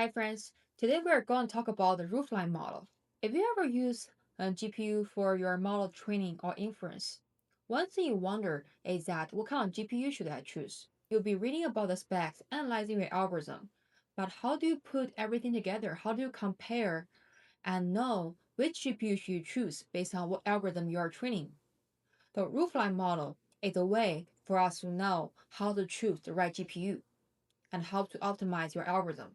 Hi friends, today we are going to talk about the Roofline model. If you ever use a GPU for your model training or inference, one thing you wonder is that what kind of GPU should I choose? You'll be reading about the specs, analyzing your algorithm, but how do you put everything together? How do you compare and know which GPU should you choose based on what algorithm you are training? The Roofline model is a way for us to know how to choose the right GPU and how to optimize your algorithm.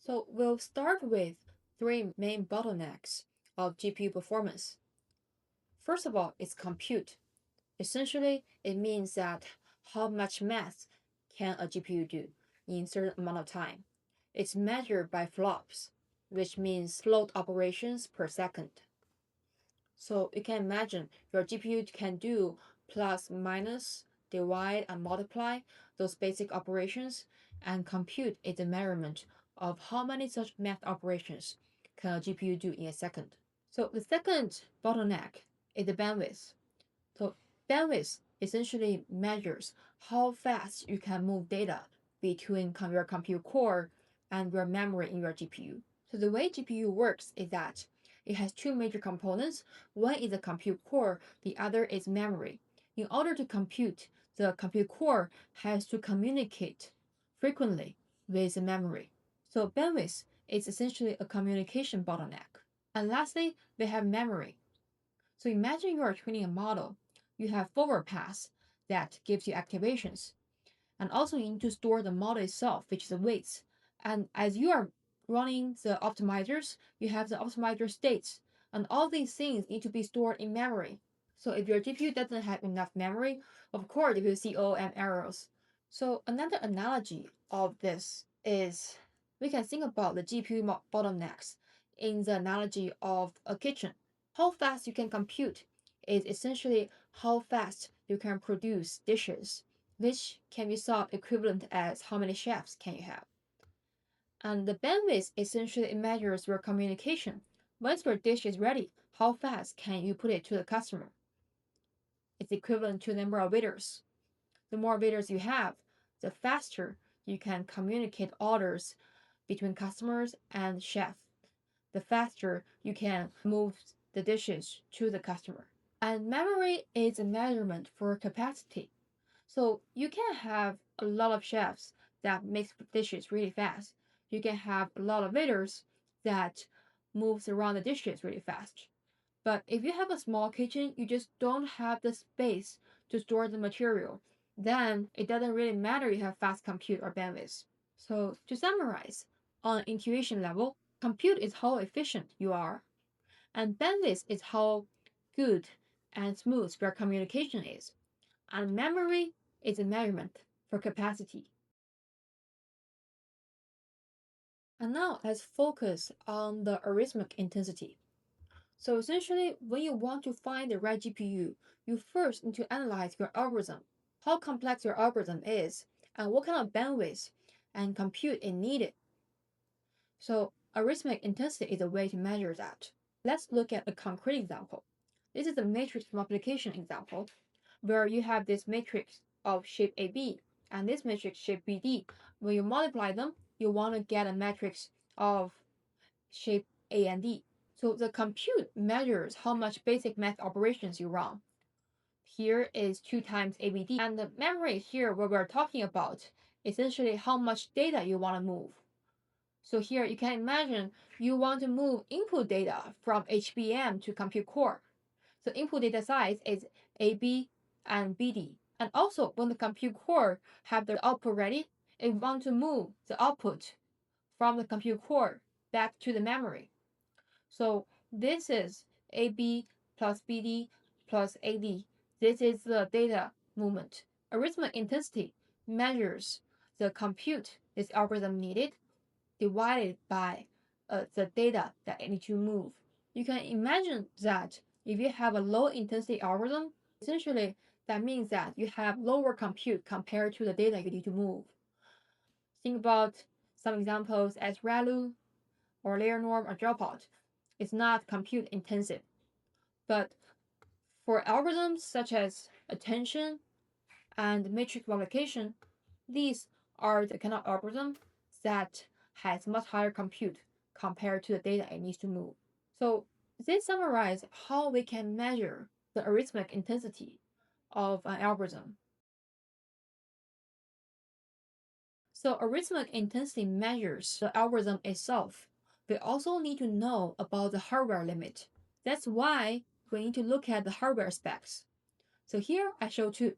So we'll start with three main bottlenecks of GPU performance. First of all, it's compute. Essentially, it means that how much math can a GPU do in a certain amount of time. It's measured by flops, which means float operations per second. So you can imagine your GPU can do plus, minus, divide, and multiply those basic operations, and compute is a measurement of how many such math operations can a GPU do in a second. So the second bottleneck is the bandwidth. So bandwidth essentially measures how fast you can move data between your compute core and your memory in your GPU. So the way GPU works is that it has two major components. One is the compute core, the other is memory. In order to compute, the compute core has to communicate frequently with the memory. So bandwidth is essentially a communication bottleneck. And lastly, we have memory. So imagine you are training a model. You have forward pass that gives you activations. And also you need to store the model itself, which is the weights. And as you are running the optimizers, you have the optimizer states. And all these things need to be stored in memory. So if your GPU doesn't have enough memory, of course you will see OM errors. So another analogy of this is we can think about the GPU bottlenecks in the analogy of a kitchen. How fast you can compute is essentially how fast you can produce dishes, which can be thought equivalent as how many chefs can you have. And the bandwidth essentially measures your communication. Once your dish is ready, how fast can you put it to the customer? It's equivalent to the number of waiters. The more waiters you have, the faster you can communicate orders between customers and chef. The faster you can move the dishes to the customer. And memory is a measurement for capacity. So you can have a lot of chefs that make dishes really fast. You can have a lot of waiters that moves around the dishes really fast. But if you have a small kitchen, you just don't have the space to store the material. Then it doesn't really matter you have fast compute or bandwidth. So to summarize, on intuition level, compute is how efficient you are, and bandwidth is how good and smooth your communication is. And memory is a measurement for capacity. And now let's focus on the arithmetic intensity. So essentially, when you want to find the right GPU, you first need to analyze your algorithm, how complex your algorithm is, and what kind of bandwidth and compute is needed. So arithmetic intensity is a way to measure that. Let's look at a concrete example. This is a matrix multiplication example where you have this matrix of shape AB and this matrix shape BD. When you multiply them, you want to get a matrix of shape A and D. So the compute measures how much basic math operations you run. Here is 2 times ABD, and the memory here, what we're talking about, essentially how much data you want to move. So here you can imagine you want to move input data from HBM to compute core. So input data size is AB and BD. And also when the compute core have the output ready, it want to move the output from the compute core back to the memory. So this is AB plus BD plus AD. This is the data movement. Arithmetic intensity measures the compute this algorithm needed divided by the data that it needs to move. You can imagine that if you have a low intensity algorithm, essentially that means that you have lower compute compared to the data you need to move. Think about some examples as ReLU or layer norm or dropout. It's not compute intensive. But for algorithms such as attention and matrix multiplication, these are the kind of algorithm that has much higher compute compared to the data it needs to move. So this summarizes how we can measure the arithmetic intensity of an algorithm. So arithmetic intensity measures the algorithm itself. We also need to know about the hardware limit. That's why we need to look at the hardware specs. So here I show two.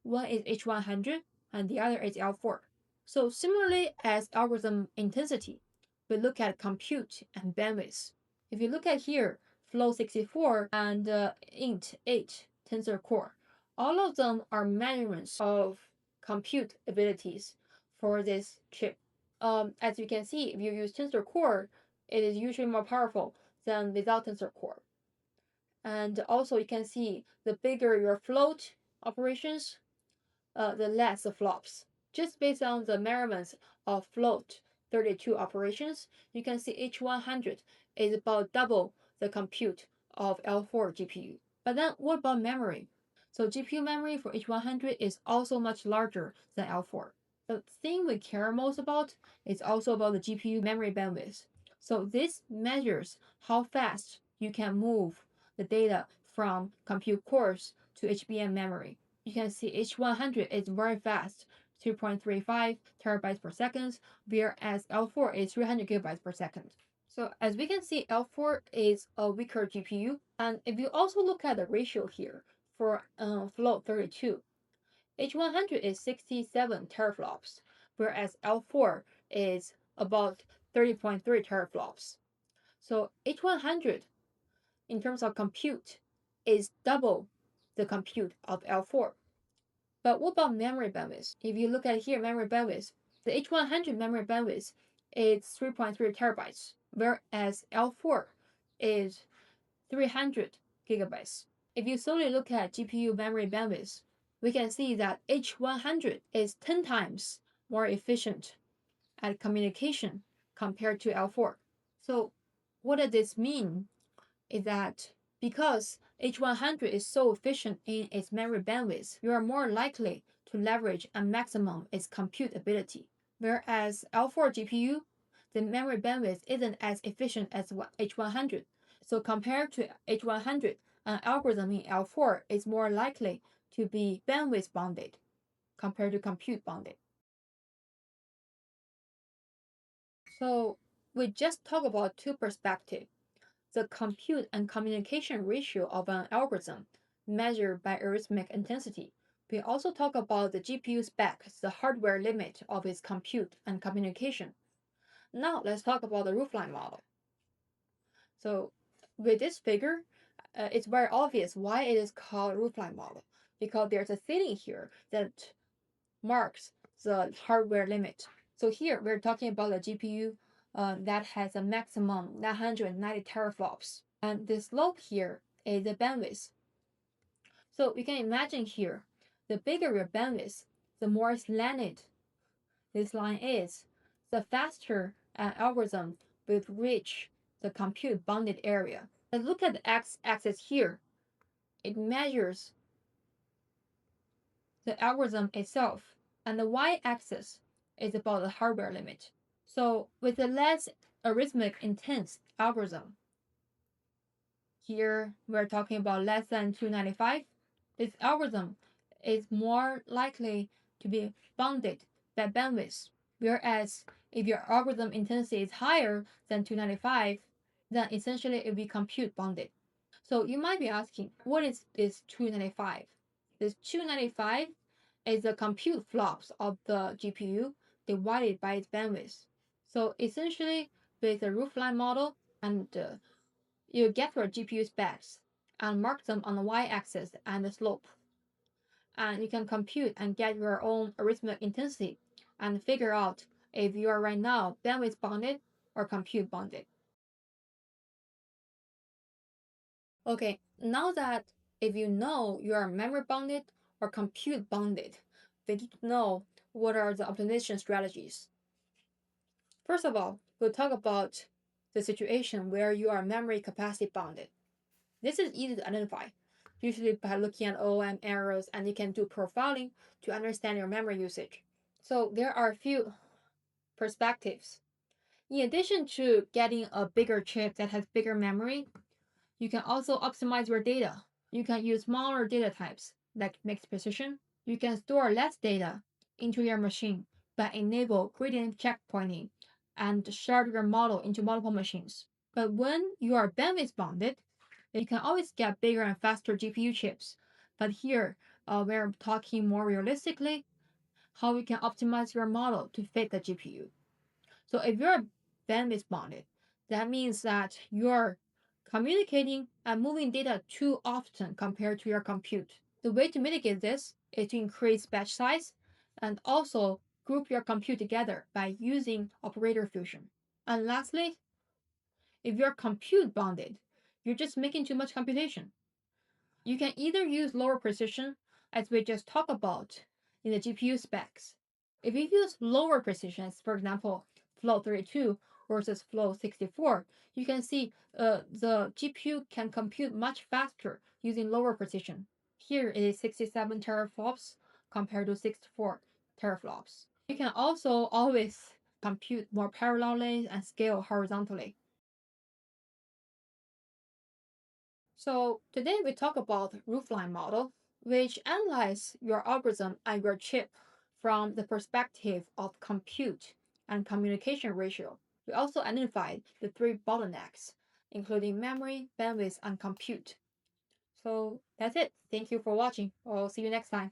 One is H100 and the other is L4. So similarly as algorithm intensity, we look at compute and bandwidth. If you look at here, Flow64 and Int8 tensor core, all of them are measurements of compute abilities for this chip. As you can see, if you use tensor core, it is usually more powerful than without tensor core. And also you can see the bigger your float operations, the less the flops. Just based on the measurements of float 32 operations, you can see H100 is about double the compute of L4 GPU. But then what about memory? So GPU memory for H100 is also much larger than L4. The thing we care most about is also about the GPU memory bandwidth. So this measures how fast you can move the data from compute cores to HBM memory. You can see H100 is very fast, 2.35 terabytes per second, whereas L4 is 300 gigabytes per second. So as we can see, L4 is a weaker GPU, and if you also look at the ratio here for float 32, H100 is 67 teraflops, whereas L4 is about 30.3 teraflops. So H100, in terms of compute, is double the compute of L4. But what about memory bandwidth? If you look at here, memory bandwidth, the H100 memory bandwidth is 3.3 terabytes, whereas L4 is 300 gigabytes. If you solely look at GPU memory bandwidth, we can see that H100 is 10 times more efficient at communication compared to L4. So what does this mean? Is that because H100 is so efficient in its memory bandwidth, you are more likely to leverage and maximum its compute ability. Whereas L4 GPU, the memory bandwidth isn't as efficient as H100. So compared to H100, an algorithm in L4 is more likely to be bandwidth bounded compared to compute bounded. So we just talked about two perspectives: the compute and communication ratio of an algorithm measured by arithmetic intensity. We also talk about the GPU specs, the hardware limit of its compute and communication. Now let's talk about the Roofline model. So with this figure, it's very obvious why it is called Roofline model, because there's a ceiling here that marks the hardware limit. So here we're talking about a GPU that has a maximum 990 teraflops. And the slope here is the bandwidth. So you can imagine here, the bigger your bandwidth, the more slanted this line is, the faster an algorithm will reach the compute bounded area. But look at the x-axis here. It measures the algorithm itself, and the y-axis is about the hardware limit. So with a less arithmetic intense algorithm, here we're talking about less than 295, this algorithm is more likely to be bounded by bandwidth. Whereas if your algorithm intensity is higher than 295, then essentially it will be compute bounded. So you might be asking, what is this 295? This 295 is the compute flops of the GPU divided by its bandwidth. So essentially, with the Roofline model, and you get your GPU specs and mark them on the y-axis and the slope. And you can compute and get your own arithmetic intensity and figure out if you are right now bandwidth bounded or compute bounded. Okay, now that if you know you are memory bounded or compute bounded, we need to know what are the optimization strategies. First of all, we'll talk about the situation where you are memory capacity bounded. This is easy to identify, usually by looking at OM errors, and you can do profiling to understand your memory usage. So there are a few perspectives. In addition to getting a bigger chip that has bigger memory, you can also optimize your data. You can use smaller data types like mixed precision. You can store less data into your machine but enable gradient checkpointing and shard your model into multiple machines. But when you are bandwidth bounded, you can always get bigger and faster GPU chips. But here, we're talking more realistically how we can optimize your model to fit the GPU. So if you're bandwidth bounded, that means that you're communicating and moving data too often compared to your compute. The way to mitigate this is to increase batch size and also group your compute together by using operator fusion. And lastly, if you're compute bounded, you're just making too much computation. You can either use lower precision, as we just talked about in the GPU specs. If you use lower precisions, for example, flow 32 versus flow 64, you can see the GPU can compute much faster using lower precision. Here it is 67 teraflops compared to 64 teraflops. You can also always compute more parallelly and scale horizontally. So today we talk about Roofline model, which analyze your algorithm and your chip from the perspective of compute and communication ratio. We also identified the three bottlenecks, including memory, bandwidth, and compute. So that's it. Thank you for watching. I'll see you next time.